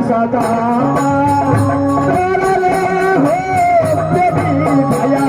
सदा हो देवी भैया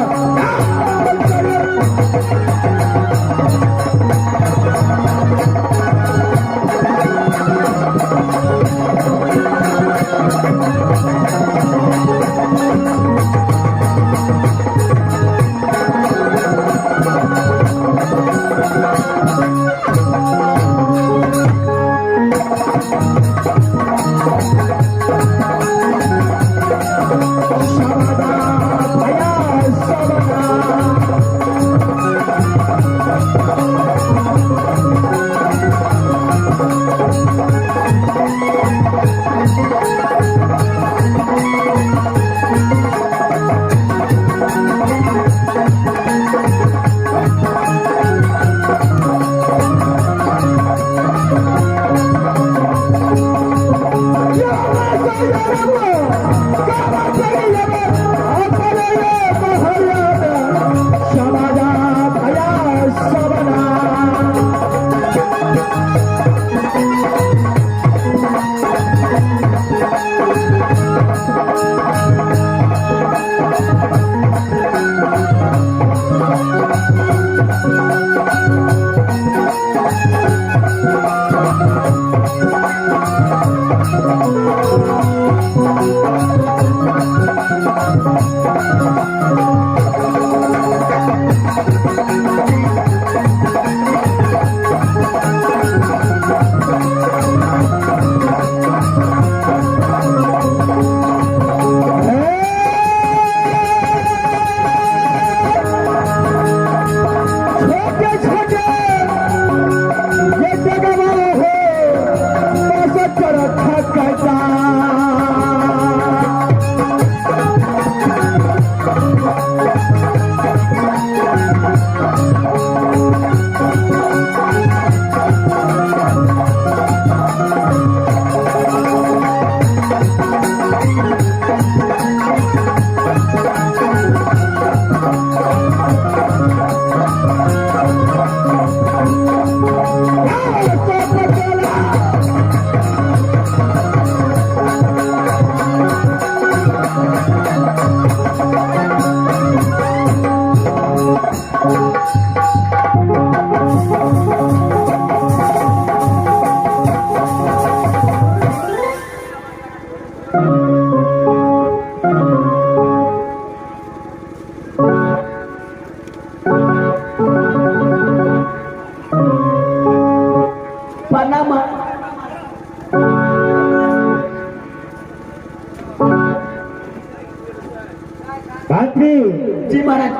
जी महाराज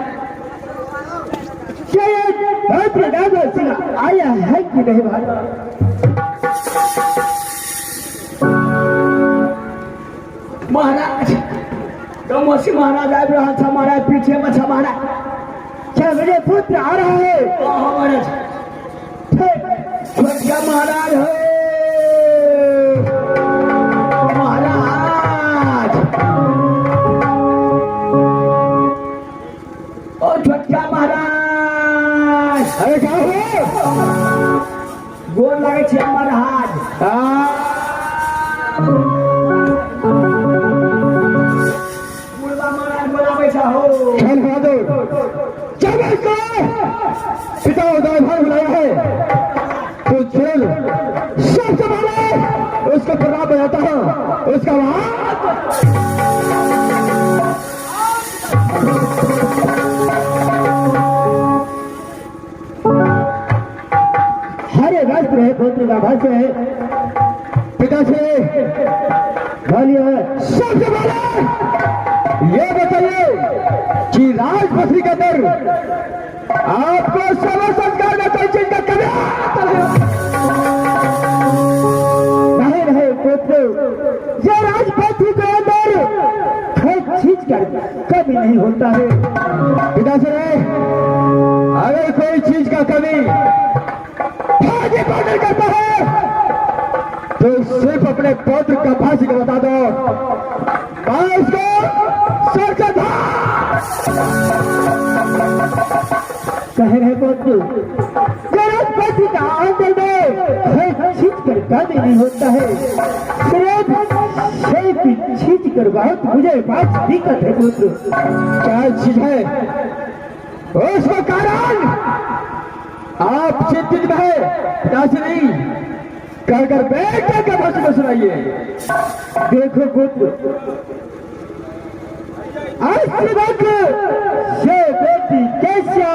आया है कि नहीं महाराज? महाराज तो मौसी महाराज आ रहा था महाराज पीछे में था महाराज। क्या मेरे पुत्र आ रहा है? महाराज छोटिया महाराज है महाराज। ओ छोटिया महाराज अरे क्या हो? गोर लगे छे महाराज। मुर्गा महाराज बोलावे छा हो। चल बहादुर जब इसको पिता उदय भाई बुलाया है तो चल सबसे पहले उसको प्रणाम बजाता हूँ। उसका हरे वस्त्र है पुत्र का भस्य है पिता से सबसे पहले ये बताइए कि राजपथी के अंदर आपको सर्व संस्कार में कोई चीज का कमी नहीं पुत्र, ये राजपथी के अंदर कोई चीज का कमी नहीं होता है पिता से। अगर कोई चीज का कमी फाजी पाकर करता है तो सिर्फ अपने पौत्र का फांसी को बता दो, मैं उसको सर का कह रहे पुत्र राजपथी का अंदर में चीज कर कभी नहीं होता है, सिर्फ कर बहुत मुझे बात दिक्कत है पुत्र। क्या चीज है उसका कारण? आप चिंतित है पिताश्री नहीं कहकर बेटे का भाषण सुनाइए। देखो पुत्र, आज तक ये बेटी कैसा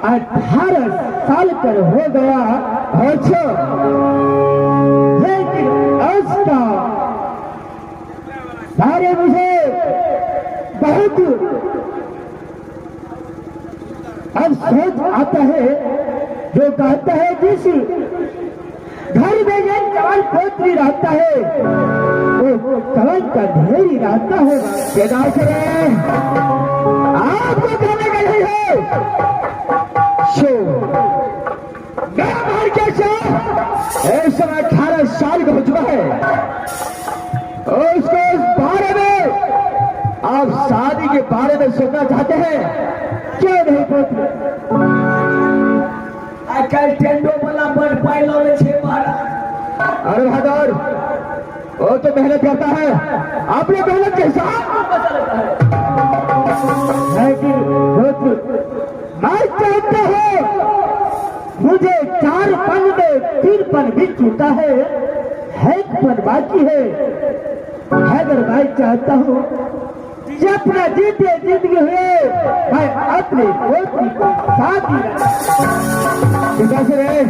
18 साल कर हो गया। अच्छा, लेकिन उसका सारे मुझे बहुत अफसोस आता है। जो कहता है जिस घर में ये जवान पोत्री रहता है वो कलंक का ढेरी रहता होगा। बेदासरे आपको कहने का नहीं है शो मेरा बाहर कैसा इस समय 18 साल का हो चुका है। उसको इस बारे में आप शादी के बारे में सुनना चाहते हैं क्यों नहीं पुत्र? आजकल टेंडो वाला बड़ पाई लगे छे महाराज। अरे बहादुर वो तो मेहनत करता है, आपने मेहनत के साथ लेकिन पुत्र मैं चाहता हूँ मुझे 4 पन में 3 पन भी छूटा है, एक पन बाकी है। अगर मैं चाहता हूँ कि अपना जीते जिंदगी हुए मैं अपने पोती को शादी रहे।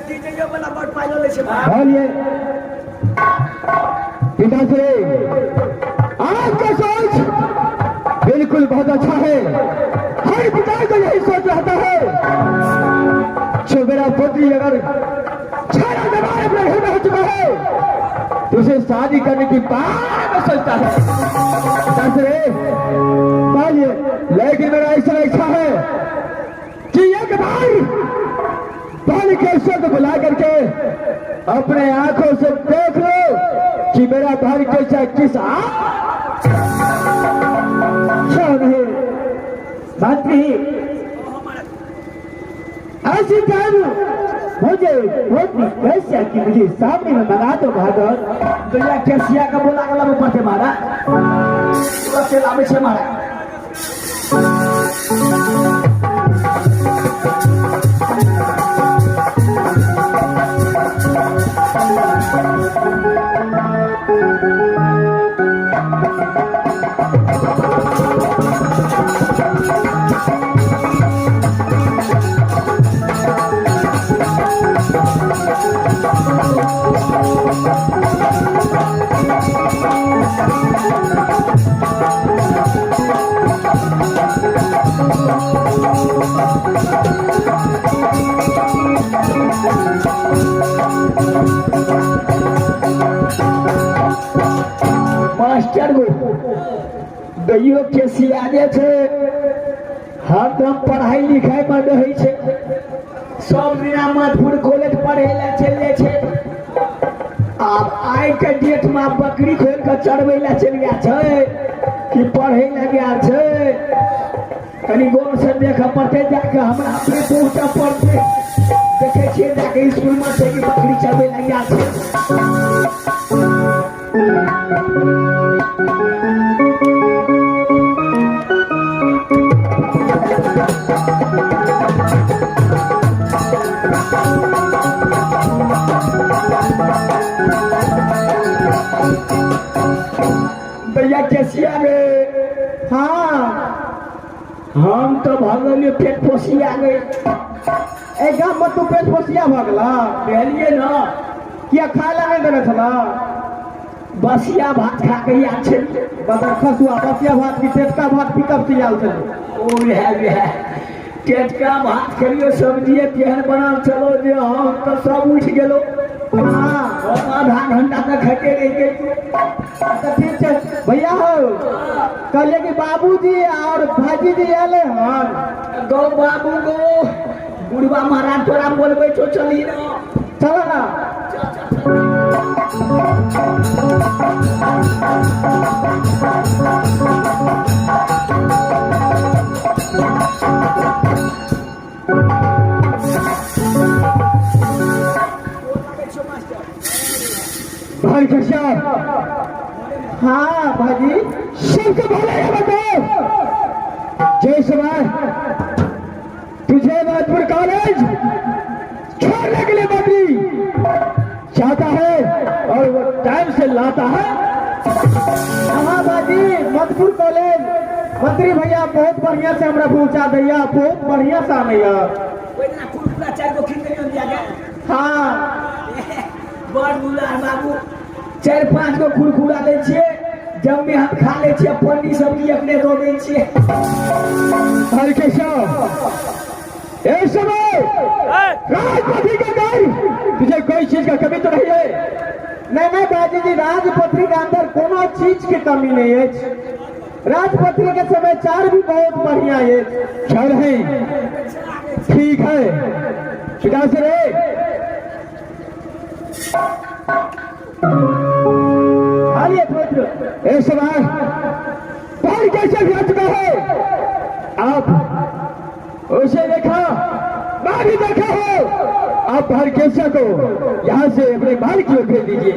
टेंडो वाला बड़ पाई लगे छे बोलिए पिताश्री, आपका सोच बिल्कुल बहुत अच्छा है। हर पिता को यही सोच रहता है जो मेरा पुत्री अगर 6 जमाने अपने घर में हो चुका है तो उसे शादी करने की बात में सोचता है। पिताश्री बोलिए, लेकिन मेरा ऐसा इच्छा है कि एक बार बालिकेश्वर को बुला करके अपने आंखों से देख लो कि मेरा बालिकेश्वर किस क्यों नहीं मंत्री ऐसी जान मुझे पोती कैसा कि मुझे सामने में मंगा दो बहादुर। भैया केसिया का बोला गला में पते मारा तुरंत लावे छे मारा। मास्टर को दैयो के सियाजे छे हरदम पढ़ाई लिखाई में रहे छे। सब दिना मधुपुर कॉलेज पढ़े ला चले छे। अब आई के डेट में बकरी खोल के चढ़वे ला चल गया छे कि पढ़े ला गया छे। कनी गौर से देख पड़ते जाके हमरा अपने पहुंचा पड़ते देखे छे जाके स्कूल में से कि बकरी चढ़वे ला गया छे। भैया कैसिया गए? हाँ हम तो भगवान पेट पोसी आ गए। एक गाँव में तू पेट पोसिया भगला कहलिए ना क्या खाए लगे देने छला? बसिया भात खा के आ छे। बदर खसुआ बसिया भात की टेटका भात पिकअप से आल चलो। ओ है टेटका भात करियो सब्जी केहन बनल चलो जे हम तो सब उठ गेलो। हाँ आधा घंटा तक खटे रह गए। तो ठीक है भैया हो कहले कि बाबूजी और भाजी जी आले हन गो बाबू गो बुढ़वा महाराज तोरा बोलबे तो चली ना। चलो ना भाई कश्यप हाँ भाजी। सबसे पहले ये बताओ, जय सवार तुझे नागपुर कॉलेज छोड़ने के लिए मंत्री चाहता है और वो टाइम से लाता है। हाँ बाजी, मधुपुर कॉलेज मंत्री भैया बहुत बढ़िया से हमरा पहुंचा दैया, बहुत बढ़िया से आनैया। हाँ बड़ दुलार बाबू 4-5 गो कुरकुरा दै छियै, जब में हम खा ले छियै, पन्नी सब्जी अपने दो दै छियै। हर एक समय राजपथी का घर, तुझे कोई चीज का कमी तो नहीं है? नहीं बाजी जी, राजपत्री के अंदर कोनो चीज की कमी नहीं है। राजपत्री के समाचार भी बहुत बढ़िया है। चल है, ठीक है, सुधा से रे आइए पुत्र। इस समय पानी कैसे गिर चुका है? आप उसे देखा, मैं भी देखा हो। आप हर केसा को यहाँ से अपने माल की ओर भेज दीजिए।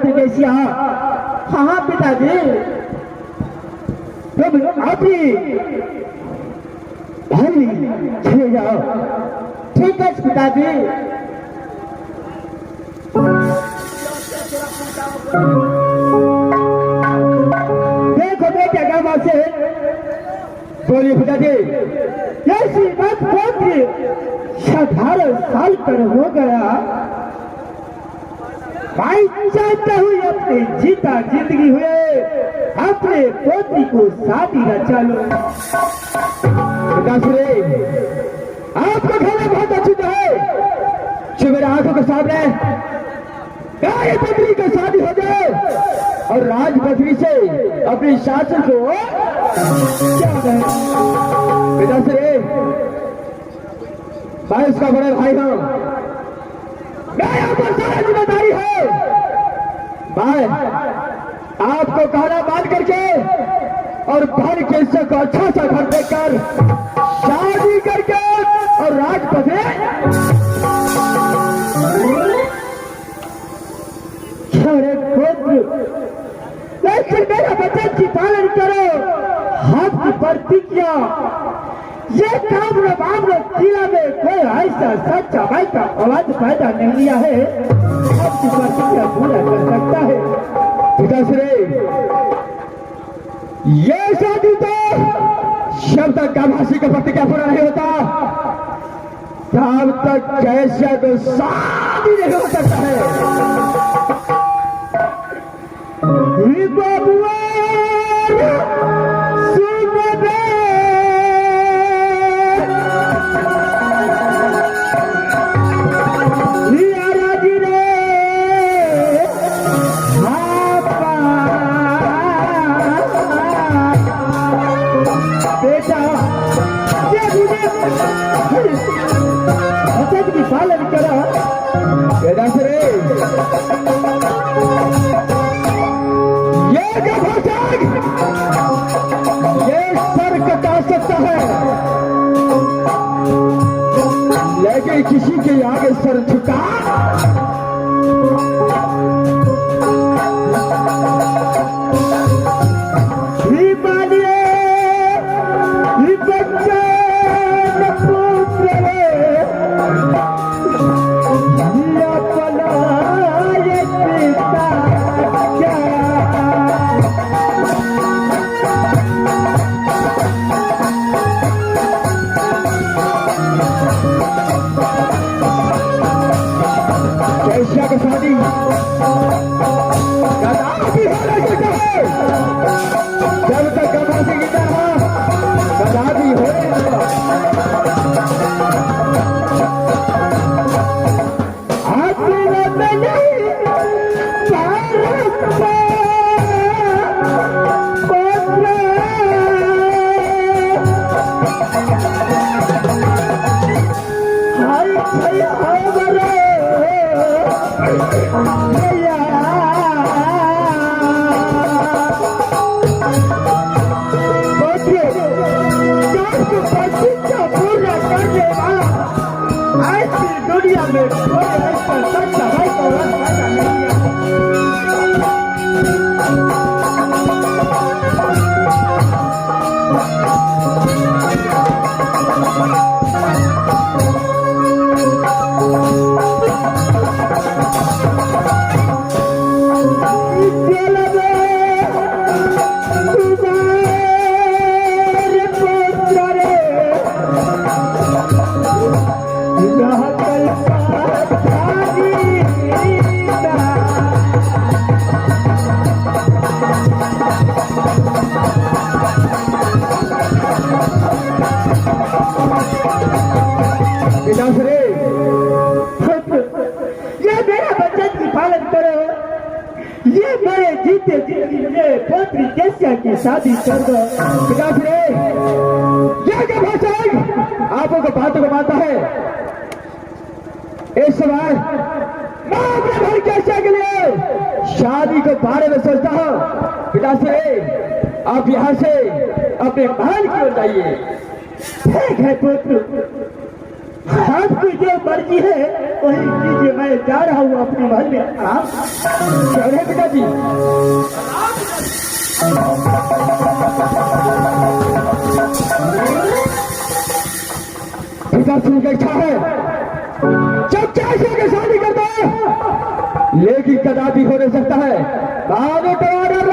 कैसी? हाँ पिताजी, तुम आप ही भाई चले जाओ। ठीक है पिताजी। देखो बेटा गाँव से बोलिए पिताजी। ऐसी बात बोलिए, 18 साल पर हो गया, भाई चाहता हूँ अपनी जीता जिंदगी हुए अपने पोती को शादी रचा लो। आपका खाना बहुत अच्छी है, जो मेरे आंखों के सामने राजपत्री की शादी हो जाए और राजपत्री से अपनी शासन को क्या कहें? पिताश्री, मैं उसका बड़े भाई हूं, मैं यहाँ पर सारा जिम्मेदारी है। मैं आपको कहना मान करके और भर के को अच्छा सा घर देकर शादी करके और राजपति छोड़े पुत्र, लेकिन मेरा बच्चा की पालन करो। हाथ की प्रतिज्ञा, ये काम मामलो किला में कोई ऐसा सच्चा भाई का आवाज पैदा नहीं लिया है, आपकी प्रतिज्ञा पूरा कर सकता है। पिताश्री, ये शादी तो शब्द तक कामासी का प्रतिज्ञा पूरा नहीं होता, तब तक कैसा तो शादी नहीं हो सकता है। बाबुआ की पालन करा। ये जो भाषण ये सर कटा सकता है, लेकिन किसी के आगे सर झुका शादी भी हो नहीं सकता है जब तक कमासी की तरह कदा भी हो दुनिया पिताश्री, ये मेरा बच्चन की पालन करो, ये मेरे जीते जिंदगी में पुत्री केसिया की शादी कर दो। पिताश्री, ये क्या भाषा है? आपको बातों को मानता है। इस समय मैं अपने भाई केसिया के लिए शादी के बारे में सोचता हूँ। पिताश्री, आप यहाँ से अपने महल की ओर जाइए। ठीक है पुत्र, आपकी जो मर्जी है वही कीजिए। मैं जा रहा हूँ अपने महल में आराम। चल रहे पिताजी। पिताश्री की इच्छा है जब चाहे के शादी कर दो, लेकिन कदापि हो नहीं सकता है। आगे टमाटर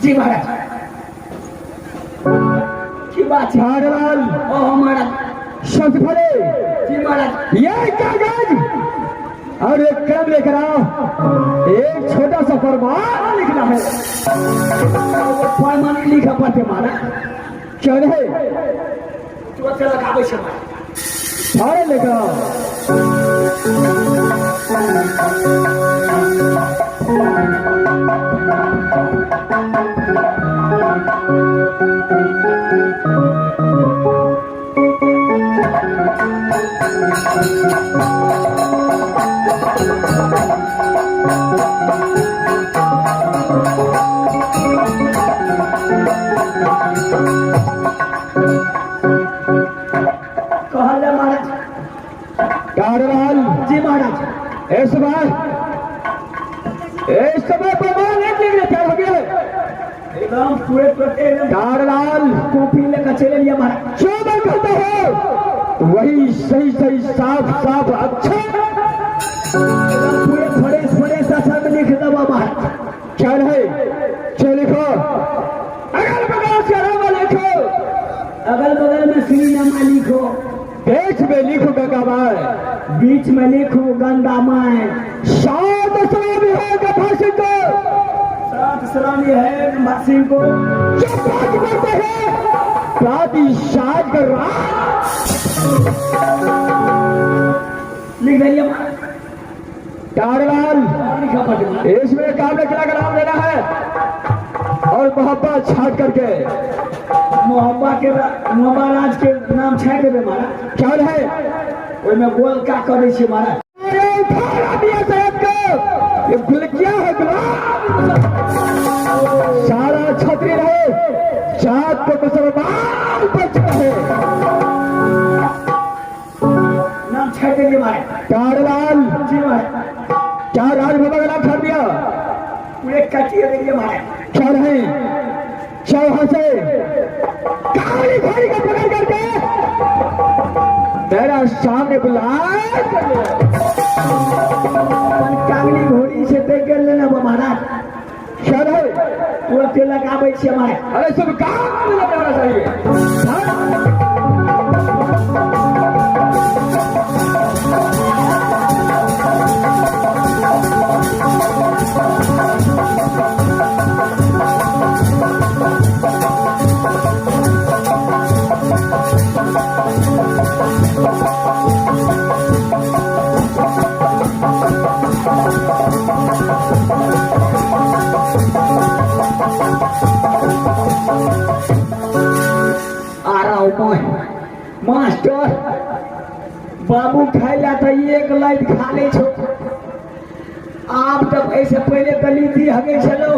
जी महाराज, की बात है? झाड़लाल ओ महाराज। शब्द फले जी महाराज। ये कागज और एक कलम लेकर आओ। एक छोटा सा फरमान लिखना है। फरमान लिखा पड़ते महाराज। क्यों नहीं? तो चला काबे से महाराज। सारे लेकर आओ। कहा जा महाराज। झाड़लाल जी महाराज। इस समय प्रमाण एक लिखने क्या हो गया है? एकदम पूरे एकदम झाड़लाल कॉपी लेकर चले लिया महाराज। जो मैं कहता हूँ वही सही सही साफ साफ अच्छा एकदम पूरे बड़े अक्षर में लिख दो महाराज। क्या है? जो लिखो अगल बगल से नाम लिखो, अगल बगल में श्री नामा लिखो, बीच में लिखो गंगामाय, बीच में लिखो गंगा माए, सात सलामी है गफासी को, सात सलामी है मासी को, जो बात करते हैं प्राति शाद कर रहा लिख दिया महाराज। झाड़लाल लिखा पड़ेगा। इसमें काबले किला का नाम लेना है और मोहब्बत छाट करके मोहब्बत राज के नाम छाट देवे महाराज। क्या है? ओहि में गोल का करे छे महाराज। अरे उठाओ दिया साहब को, ये गुलकिया है गुलाब, सारा छतरी रहे, जात को मुसलमान बच रहे। नाम छाट देंगे महाराज। झाड़लाल जी महाराज। क्या राजभवन का नाम छाड़ दिया? पूरे कटिए देंगे महाराज। क्या नहीं? चौहा से काली घोड़ी को पकड़ करके तेरा सामने बुलाए कागली घोड़ी से देख कर लेना वो महाराज। क्या है? पूरा तिलक आबै छे महाराज। अरे सब काम में लगाना चाहिए। हाँ? आ रहा हूँ मैं मास्टर। बाबू खाइला तो एक लाइन खा ले छो। आप तब ऐसे पहले गली थी हगे चलो